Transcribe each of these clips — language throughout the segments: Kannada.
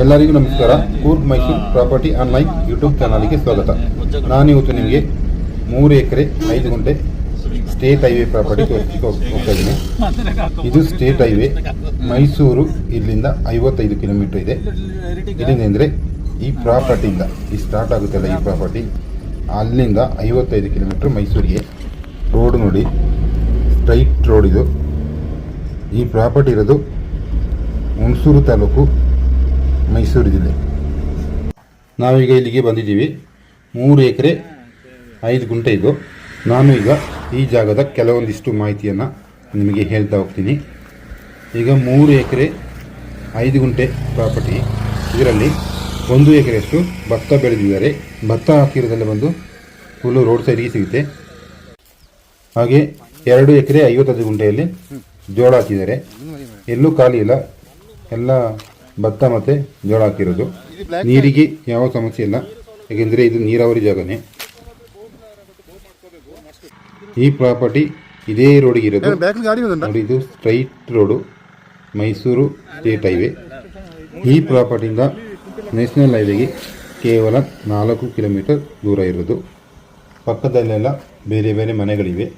ಎಲ್ಲರಿಗೂ ನಮಸ್ಕಾರ. Coorg Mysuru property online YouTube ಚಾನಲ್ಗೆ ಸ್ವಾಗತ. ನಾನಿವತ್ತು ನಿಮಗೆ 3 ಎಕರೆ 5 ಗುಂಟೆ ಸ್ಟೇಟ್ ಹೈವೇ ಪ್ರಾಪರ್ಟಿ ತೋರಿಸಲಿಕ್ಕೆ ಹೋಗ್ತಾ ಇದ್ದೀನಿ. ಇದು ಸ್ಟೇಟ್ ಹೈವೇ ಮೈಸೂರು, ಇಲ್ಲಿಂದ 55 ಕಿಲೋಮೀಟರ್ ಇದೆ. ಇಲ್ಲಿಂದ ಅಂದರೆ ಈ ಪ್ರಾಪರ್ಟಿಯಿಂದ ಈ ಸ್ಟಾರ್ಟ್ ಆಗುತ್ತಲ್ಲ ಈ ಪ್ರಾಪರ್ಟಿ, ಅಲ್ಲಿಂದ 55 ಕಿಲೋಮೀಟರ್ ಮೈಸೂರಿಗೆ. ರೋಡ್ ನೋಡಿ, ಸ್ಟ್ರೈಟ್ ರೋಡ್ ಇದು. ಈ ಪ್ರಾಪರ್ಟಿ ಇರೋದು ಹುಣಸೂರು ತಾಲೂಕು, ಮೈಸೂರು ಜಿಲ್ಲೆ. ನಾವೀಗ ಇಲ್ಲಿಗೆ ಬಂದಿದ್ದೀವಿ. 3 ಎಕರೆ 5 ಗುಂಟೆ ಇದು. ನಾನು ಈಗ ಈ ಜಾಗದ ಕೆಲವೊಂದಿಷ್ಟು ಮಾಹಿತಿಯನ್ನು ನಿಮಗೆ ಹೇಳ್ತಾ ಹೋಗ್ತೀನಿ. ಈಗ 3 ಎಕರೆ 5 ಗುಂಟೆ ಪ್ರಾಪರ್ಟಿ. ಇದರಲ್ಲಿ 1 ಎಕರೆಯಷ್ಟು ಭತ್ತ ಬೆಳೆದಿದ್ದಾರೆ. ಭತ್ತ ಹಾಕಿರೋದೆಲ್ಲ ಬಂದು ಫುಲ್ಲು ರೋಡ್ ಸೈಡ್ಗೆ ಸಿಗುತ್ತೆ. ಹಾಗೆ 2 ಎಕರೆ 55 ಗುಂಟೆಯಲ್ಲಿ ಜೋಳ ಹಾಕಿದ್ದಾರೆ. ಎಲ್ಲೂ ಖಾಲಿ ಇಲ್ಲ, ಎಲ್ಲ ಭತ್ತ ಮತ್ತು ಜೋಳ ಹಾಕಿರೋದು. ನೀರಿಗೆ ಯಾವ ಸಮಸ್ಯೆ ಇಲ್ಲ, ಏಕೆಂದರೆ ಇದು ನೀರಾವರಿ ಜಾಗನೇ. ಈ ಪ್ರಾಪರ್ಟಿ ಇದೇ ರೋಡಿಗೆ ಇರೋದು ನೋಡಿ. ಇದು straight road, Mysuru state highway. ಈ ಪ್ರಾಪರ್ಟಿಯಿಂದ ನ್ಯಾಷನಲ್ ಹೈವೇಗೆ ಕೇವಲ 4 ಕಿಲೋಮೀಟರ್ ದೂರ ಇರೋದು. ಪಕ್ಕದಲ್ಲೆಲ್ಲ ಬೇರೆ ಬೇರೆ ಮನೆಗಳಿವೆ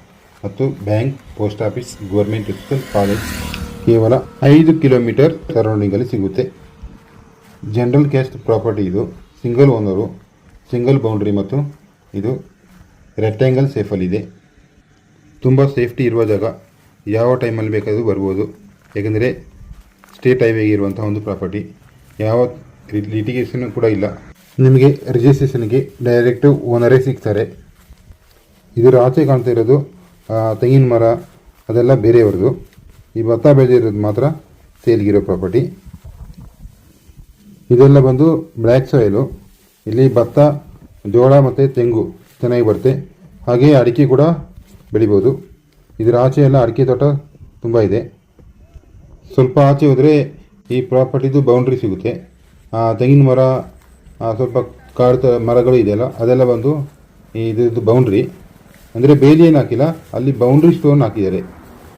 ಮತ್ತು bank, post office, government school, college ಕೇವಲ 5 ಕಿಲೋಮೀಟರ್ ಸರೌಂಡಿಂಗಲ್ಲಿ ಸಿಗುತ್ತೆ. ಜನರಲ್ ಕ್ಯಾಸ್ಟ್ ಪ್ರಾಪರ್ಟಿ ಇದು. ಸಿಂಗಲ್ ಓನರು, ಸಿಂಗಲ್ ಬೌಂಡ್ರಿ ಮತ್ತು ಇದು ರೆಕ್ಟ್ಯಾಂಗಲ್ ಸೇಫಲ್ಲಿದೆ. ತುಂಬ ಸೇಫ್ಟಿ ಇರುವ ಜಾಗ. ಯಾವ ಟೈಮಲ್ಲಿ ಬೇಕಾದರೂ ಬರ್ಬೋದು, ಏಕೆಂದರೆ ಸ್ಟೇಟ್ ಹೈವೇಗೆ ಇರುವಂಥ ಒಂದು ಪ್ರಾಪರ್ಟಿ. ಯಾವ ಲಿಟಿಗೇಷನ್ ಕೂಡ ಇಲ್ಲ. ನಿಮಗೆ ರಿಜಿಸ್ಟ್ರೇಷನ್ಗೆ ಡೈರೆಕ್ಟು ಓನರೇ ಸಿಗ್ತಾರೆ. ಇದರ ಆಚೆ ಕಾಣ್ತಾ ಇರೋದು ತೆಂಗಿನ ಮರ, ಅದೆಲ್ಲ ಬೇರೆಯವ್ರದ್ದು. ಈ ಭತ್ತ ಬೆಳೆದಿರೋದು ಮಾತ್ರ ಸೇಲ್ಗಿರೋ ಪ್ರಾಪರ್ಟಿ. ಇದೆಲ್ಲ ಬಂದು ಬ್ಲ್ಯಾಕ್ ಸಾಯಿಲು. ಇಲ್ಲಿ ಭತ್ತ, ಜೋಳ ಮತ್ತು ತೆಂಗು ಚೆನ್ನಾಗಿ ಬರುತ್ತೆ. ಹಾಗೆ ಅಡಿಕೆ ಕೂಡ ಬೆಳಿಬೋದು. ಇದರ ಆಚೆ ಎಲ್ಲ ಅಡಿಕೆ ತೋಟ ತುಂಬ ಇದೆ. ಸ್ವಲ್ಪ ಆಚೆ ಹೋದರೆ ಈ ಪ್ರಾಪರ್ಟಿದು ಬೌಂಡ್ರಿ ಸಿಗುತ್ತೆ. ತೆಂಗಿನ ಮರ, ಸ್ವಲ್ಪ ಕಾಡು ಮರಗಳು ಇದೆಯಲ್ಲ, ಅದೆಲ್ಲ ಬಂದು ಇದ್ರದ್ದು ಬೌಂಡ್ರಿ. ಅಂದರೆ ಬೇಲಿ ಏನು ಹಾಕಿಲ್ಲ, ಅಲ್ಲಿ ಬೌಂಡ್ರಿ ಸ್ಟೋನ್ ಹಾಕಿದ್ದಾರೆ.